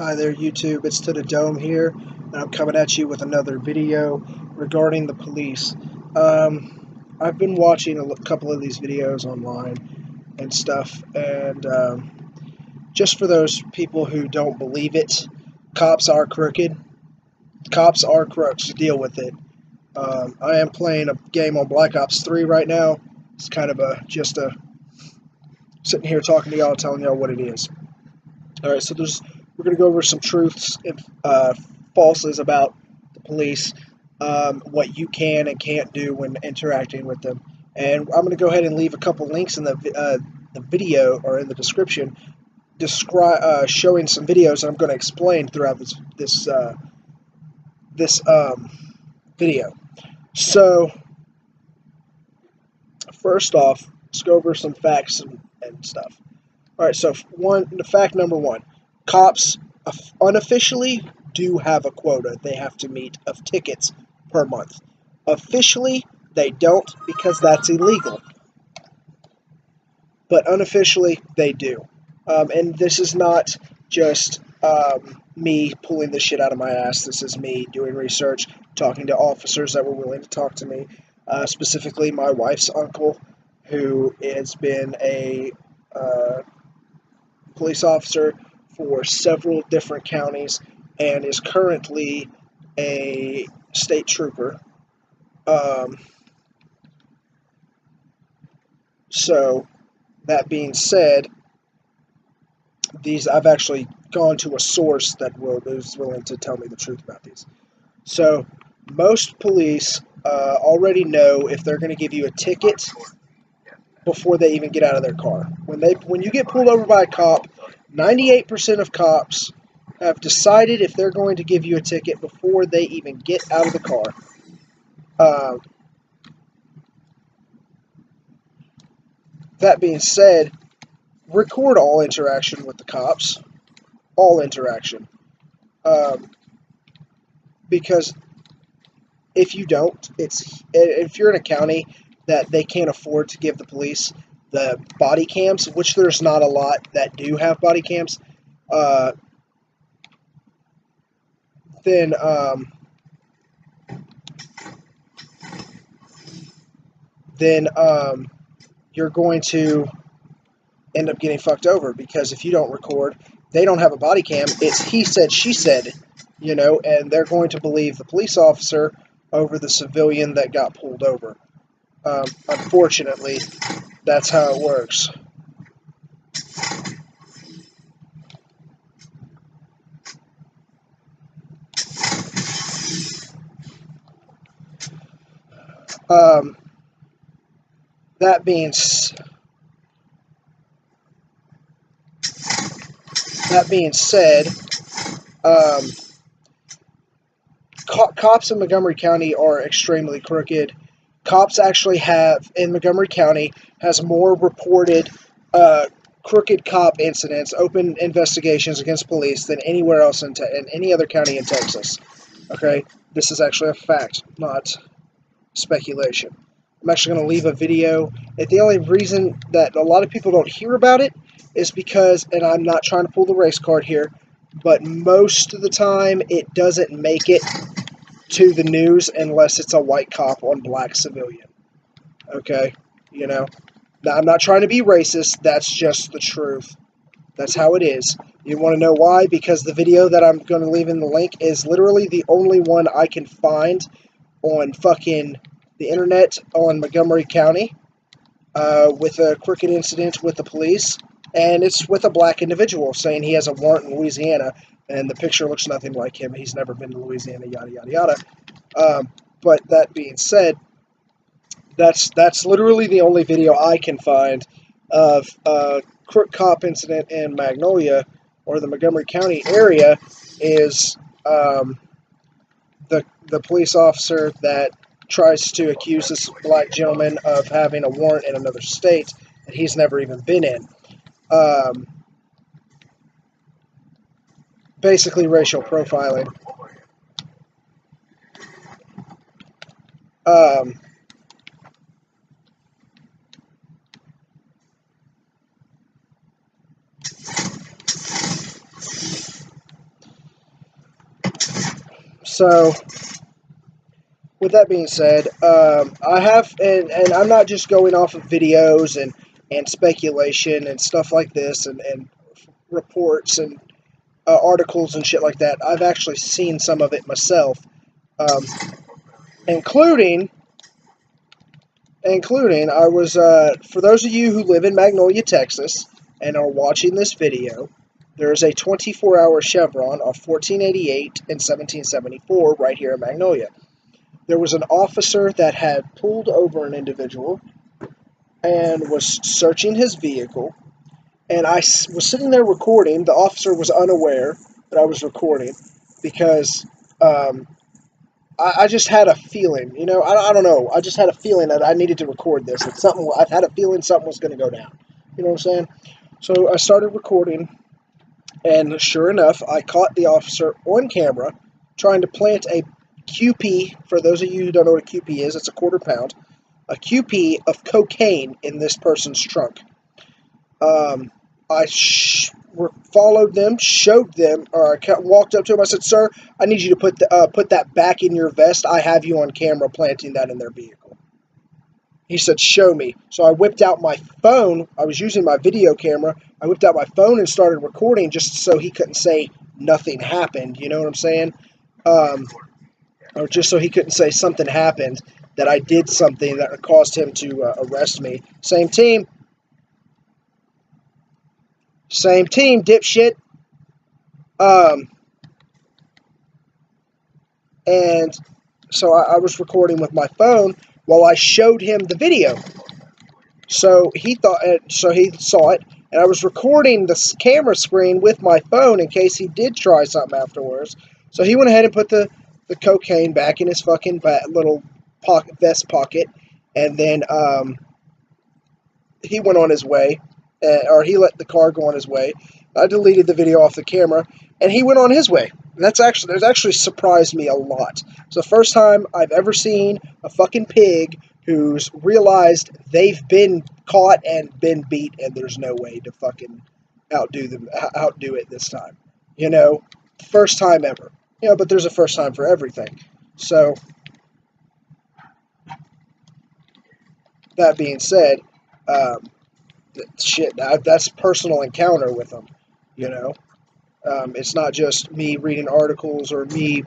Hi there YouTube, it's To The Dome here, and I'm coming at you with another video regarding the police. I've been watching a couple of these videos online and stuff, and just for those people who don't believe it, cops are crooked. Cops are crooks, deal with it. I am playing a game on Black Ops 3 right now. It's kind of just sitting here talking to y'all, telling y'all what it is. Alright, so we're going to go over some truths and falses about the police, what you can and can't do when interacting with them. And I'm going to go ahead and leave a couple links in the video or in the description showing some videos that I'm going to explain throughout this video. So, first off, let's go over some facts and stuff. Alright, so fact number one. Cops unofficially do have a quota they have to meet of tickets per month. Officially, they don't because that's illegal. But unofficially, they do. And this is not just me pulling this shit out of my ass. This is me doing research, talking to officers that were willing to talk to me. Specifically, my wife's uncle, who has been a police officer for several different counties and is currently a state trooper. So that being said, I've actually gone to a source that is willing to tell me the truth about these. So most police already know if they're going to give you a ticket before they even get out of their car. When you get pulled over by a cop, 98% of cops have decided if they're going to give you a ticket before they even get out of the car. That being said, record all interaction with the cops. All interaction. Because if you don't, if you're in a county that they can't afford to give the police the body cams, which there's not a lot that do have body cams, then you're going to end up getting fucked over, because if you don't record, they don't have a body cam. It's he said, she said, and they're going to believe the police officer over the civilian that got pulled over. Unfortunately, that's how it works. That being said, cops in Montgomery County are extremely crooked. Cops actually in Montgomery County, has more reported crooked cop incidents, open investigations against police than anywhere else in any other county in Texas. Okay, this is actually a fact, not speculation. I'm actually going to leave a video. And the only reason that a lot of people don't hear about it is because, and I'm not trying to pull the race card here, but most of the time it doesn't make it to the news unless it's a white cop on black civilian. Okay? Now, I'm not trying to be racist. That's just the truth. That's how it is. You want to know why? Because the video that I'm going to leave in the link is literally the only one I can find on fucking the internet on Montgomery County with a crooked incident with the police. And it's with a black individual saying he has a warrant in Louisiana, and the picture looks nothing like him. He's never been to Louisiana, yada, yada, yada. But that being said, that's literally the only video I can find of a crook cop incident in Magnolia, or the Montgomery County area, is the police officer that tries to accuse this black gentleman of having a warrant in another state that he's never even been in. Basically racial profiling. So, with that being said, I have, and I'm not just going off of videos and speculation and stuff like this and reports and articles and shit like that. I've actually seen some of it myself, um, including I was, for those of you who live in Magnolia, Texas, and are watching this video, there is a 24-hour chevron of 1488 and 1774 right here in Magnolia. There was an officer that had pulled over an individual and was searching his vehicle, and I was sitting there recording. The officer was unaware that I was recording because I just had a feeling, I don't know. I just had a feeling that I needed to record this. I've had a feeling something was going to go down. You know what I'm saying? So I started recording, and sure enough, I caught the officer on camera trying to plant a QP. For those of you who don't know what a QP is, it's a quarter pound. A QP of cocaine in this person's trunk. I followed them, showed them, or I walked up to him. I said, "Sir, I need you to put that back in your vest. I have you on camera planting that in their vehicle." He said, "Show me." So I whipped out my phone. I was using my video camera. I whipped out my phone and started recording just so he couldn't say nothing happened. You know what I'm saying? Or just so he couldn't say something happened, that I did something that caused him to arrest me. Same team, dipshit. And so I was recording with my phone while I showed him the video. So he saw it, and I was recording the camera screen with my phone in case he did try something afterwards. So he went ahead and put the cocaine back in his fucking little vest pocket, and then he went on his way, or he let the car go on his way. I deleted the video off the camera, and he went on his way. And that's actually surprised me a lot. It's the first time I've ever seen a fucking pig who's realized they've been caught and been beat, and there's no way to fucking outdo it this time. First time ever. But there's a first time for everything. So, that being said, that's personal encounter with them. It's not just me reading articles or me,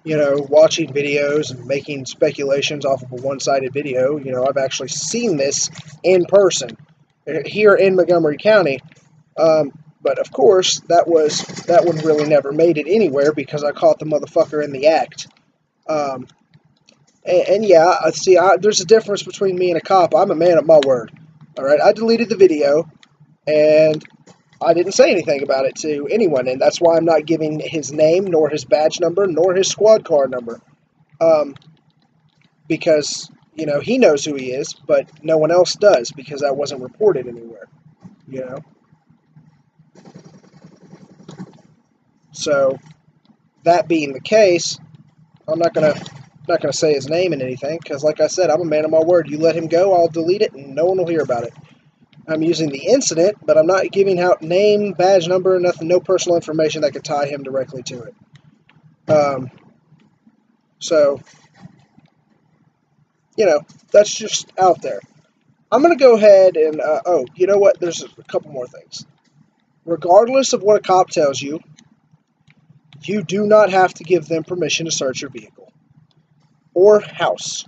watching videos and making speculations off of a one-sided video. I've actually seen this in person here in Montgomery County. But of course, that one really never made it anywhere because I caught the motherfucker in the act. And yeah, there's a difference between me and a cop. I'm a man of my word. All right, I deleted the video, and I didn't say anything about it to anyone, and that's why I'm not giving his name, nor his badge number, nor his squad car number. Because, he knows who he is, but no one else does, because that wasn't reported anywhere, So, that being the case, I'm not gonna say his name in anything, because like I said, I'm a man of my word. You let him go, I'll delete it, and no one will hear about it. I'm using the incident, but I'm not giving out name, badge number, nothing, no personal information that could tie him directly to it. So, that's just out there. I'm going to go ahead and, you know what? There's a couple more things. Regardless of what a cop tells you, you do not have to give them permission to search your vehicle or house.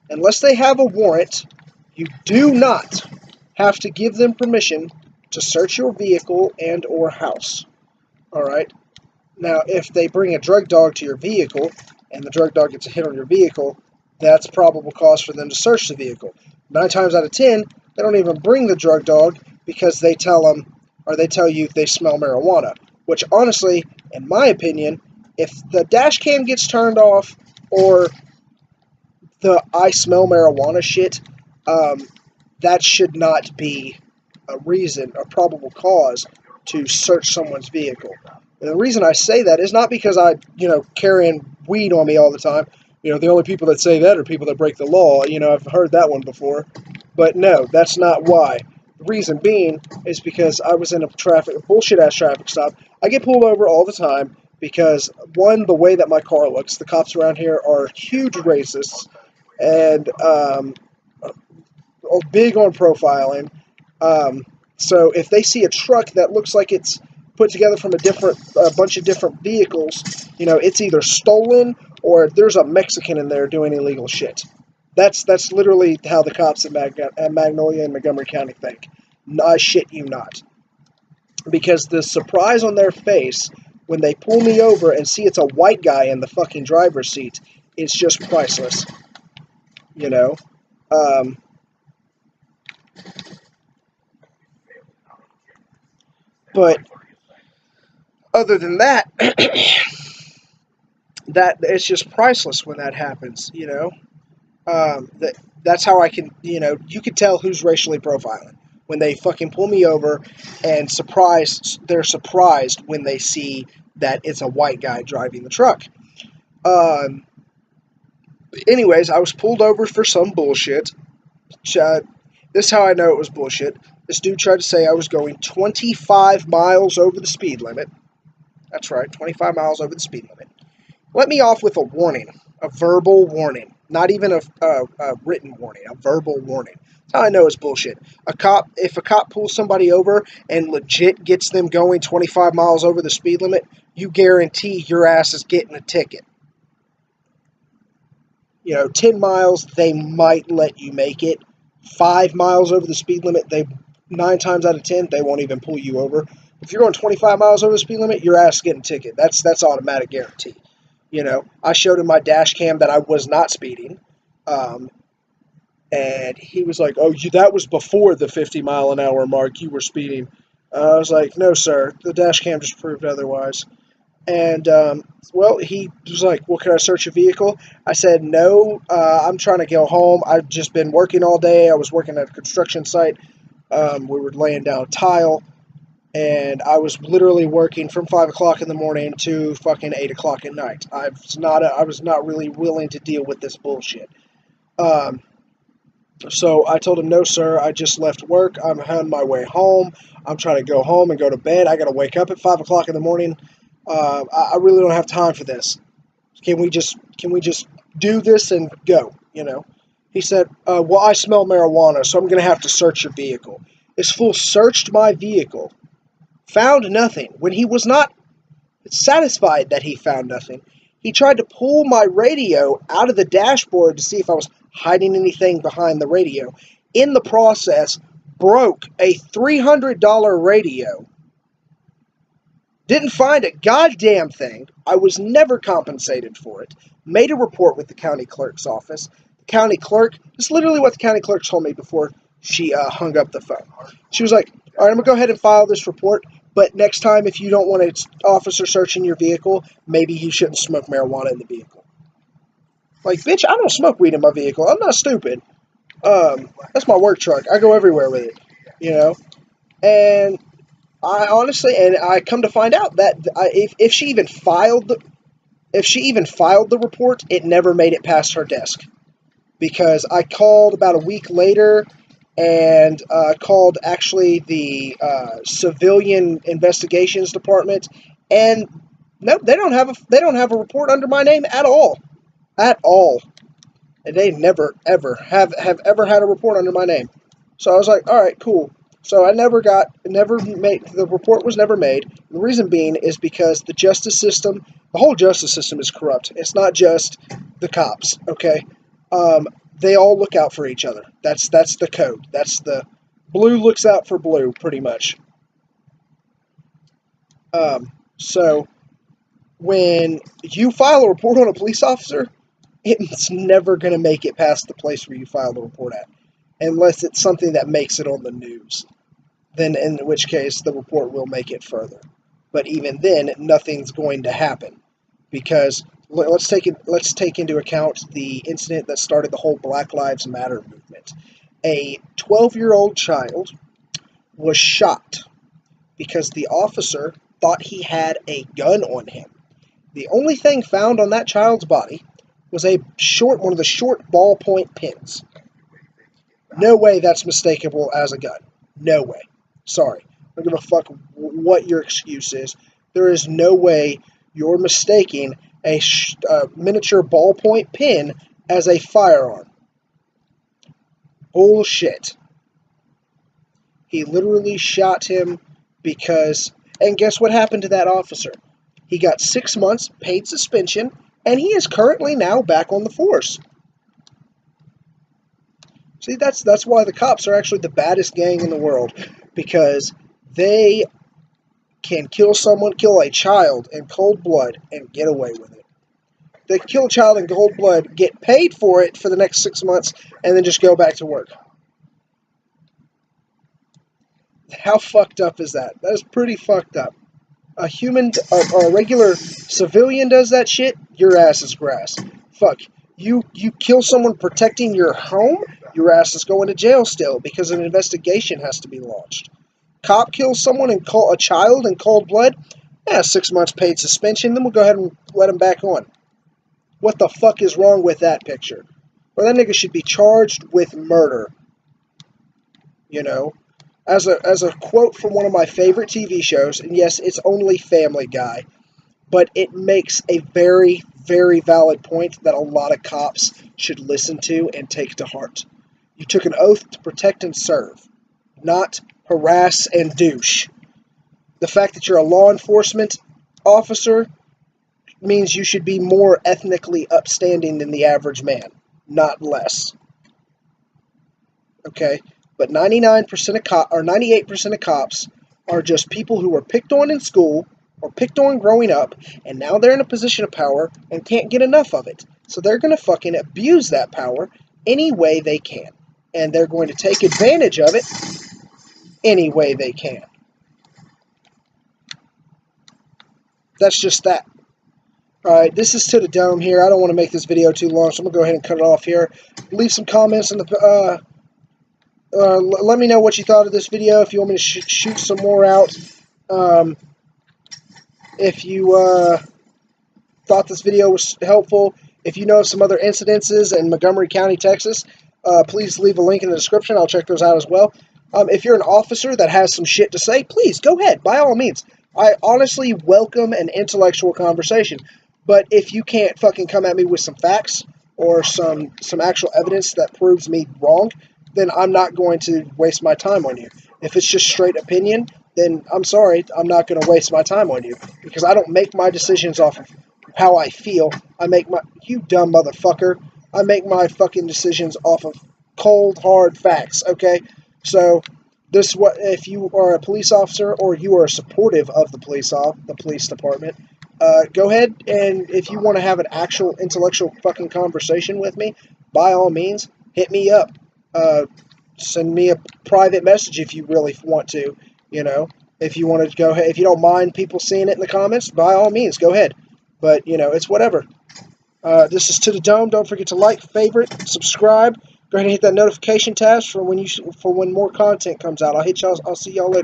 Unless they have a warrant, you do not have to give them permission to search your vehicle and or house. Alright? Now, if they bring a drug dog to your vehicle, and the drug dog gets a hit on your vehicle, that's probable cause for them to search the vehicle. 9 times out of 10, they don't even bring the drug dog because they tell you they smell marijuana. Which, honestly, in my opinion, if the dash cam gets turned off, or the I smell marijuana shit, that should not be a reason, a probable cause to search someone's vehicle. And the reason I say that is not because I, carrying weed on me all the time. The only people that say that are people that break the law. I've heard that one before. But no, that's not why. The reason being is because I was in a bullshit-ass traffic stop. I get pulled over all the time because, one, the way that my car looks, the cops around here are huge racists and big on profiling. So if they see a truck that looks like it's put together from a bunch of different vehicles, it's either stolen or there's a Mexican in there doing illegal shit. That's literally how the cops in Magnolia and Montgomery County think. I shit you not. Because the surprise on their face when they pull me over and see it's a white guy in the fucking driver's seat is just priceless. Um, but other than that, that it's just priceless when that happens. That's how I can, you could tell who's racially profiling when they fucking pull me over and they're surprised when they see that it's a white guy driving the truck. Anyways, I was pulled over for some bullshit. This is how I know it was bullshit. This dude tried to say I was going 25 miles over the speed limit. That's right, 25 miles over the speed limit. Let me off with a warning, a verbal warning. Not even a written warning, a verbal warning. That's how I know it's bullshit. If a cop pulls somebody over and legit gets them going 25 miles over the speed limit, you guarantee your ass is getting a ticket. 10 miles, they might let you make it. 5 miles over the speed limit, 9 times out of 10, they won't even pull you over. If you're going 25 miles over the speed limit, your ass is getting a ticket. That's automatic guarantee. I showed him my dash cam that I was not speeding. And he was like, oh, that was before the 50 mile an hour mark. You were speeding. I was like, no, sir. The dash cam just proved otherwise. And, he was like, well, can I search your vehicle? I said, no, I'm trying to go home. I've just been working all day. I was working at a construction site. We were laying down tile. And I was literally working from 5 o'clock in the morning to fucking 8 o'clock at night. I was not really willing to deal with this bullshit. So I told him, no, sir, I just left work. I'm on my way home. I'm trying to go home and go to bed. I got to wake up at 5 o'clock in the morning. I really don't have time for this. Can we just do this and go, He said, well, I smell marijuana, so I'm going to have to search your vehicle. This fool searched my vehicle, found nothing. When he was not satisfied that he found nothing, he tried to pull my radio out of the dashboard to see if I was hiding anything behind the radio. In the process, broke a $300 radio. Didn't find a goddamn thing. I was never compensated for it. Made a report with the county clerk's office. The county clerk, this is literally what the county clerk told me before she hung up the phone. She was like, all right, I'm going to go ahead and file this report, but next time if you don't want an officer searching your vehicle, maybe you shouldn't smoke marijuana in the vehicle. Like, bitch, I don't smoke weed in my vehicle. I'm not stupid. That's my work truck. I go everywhere with it, And I honestly, and I come to find out that if she even filed the report, it never made it past her desk, because I called about a week later and called actually the civilian investigations department, and nope, they don't have a report under my name at all, and they never ever have ever had a report under my name. So I was like, all right, cool. So the report was never made. The reason being is because the whole justice system is corrupt. It's not just the cops, okay? They all look out for each other. That's the code. That's the blue looks out for blue, pretty much. So when you file a report on a police officer, it's never going to make it past the place where you filed the report at, unless it's something that makes it on the news. Then in which case the report will make it further. But even then, nothing's going to happen, because let's take into account the incident that started the whole Black Lives Matter movement. A 12-year-old child was shot because the officer thought he had a gun on him. The only thing found on that child's body was one of the short ballpoint pins. No way that's mistakable as a gun. No way. Sorry. I don't give a fuck what your excuse is. There is no way you're mistaking a miniature ballpoint pen as a firearm. Bullshit. He literally shot him because... And guess what happened to that officer? He got 6 months paid suspension, and he is currently now back on the force. See, that's why the cops are actually the baddest gang in the world, because they can kill someone, kill a child in cold blood, and get away with it. They kill a child in cold blood, get paid for it for the next 6 months, and then just go back to work. How fucked up is that? That is pretty fucked up. A human, or a regular civilian does that shit, your ass is grass. Fuck. You kill someone protecting your home, your ass is going to jail still because an investigation has to be launched. Cop kills someone and a child in cold blood, 6 months paid suspension, then we'll go ahead and let him back on. What the fuck is wrong with that picture? Well, that nigga should be charged with murder. You know? As a quote from one of my favorite TV shows, and yes, it's only Family Guy, but it makes a very, very valid point that a lot of cops should listen to and take to heart. You took an oath to protect and serve, not harass and douche. The fact that you're a law enforcement officer means you should be more ethnically upstanding than the average man, not less. Okay? But 99% of cops, or 98% of cops, are just people who were picked on in school or picked on growing up, and now they're in a position of power and can't get enough of it. So they're going to fucking abuse that power any way they can. And they're going to take advantage of it any way they can. That's just that. Alright, this is To the Dome here. I don't want to make this video too long, so I'm going to go ahead and cut it off here. Leave some comments in the... let me know what you thought of this video, if you want me to shoot some more out. If you thought this video was helpful, if you know of some other incidences in Montgomery County, Texas, please leave a link in the description. I'll check those out as well. If you're an officer that has some shit to say, please, go ahead, by all means. I honestly welcome an intellectual conversation. But if you can't fucking come at me with some facts or some actual evidence that proves me wrong, then I'm not going to waste my time on you. If it's just straight opinion, then I'm sorry, I'm not going to waste my time on you. Because I don't make my decisions off of how I feel. You dumb motherfucker. I make my fucking decisions off of cold, hard facts, okay? So, if you are a police officer or you are supportive of the police department, go ahead, and if you want to have an actual intellectual fucking conversation with me, by all means, hit me up. Send me a private message if you really want to, you know. If you want to go ahead, if you don't mind people seeing it in the comments, by all means, go ahead. But, you know, it's whatever. This is To the Dome. Don't forget to like, favorite, subscribe. Go ahead and hit that notification tab for when more content comes out. I'll see y'all later.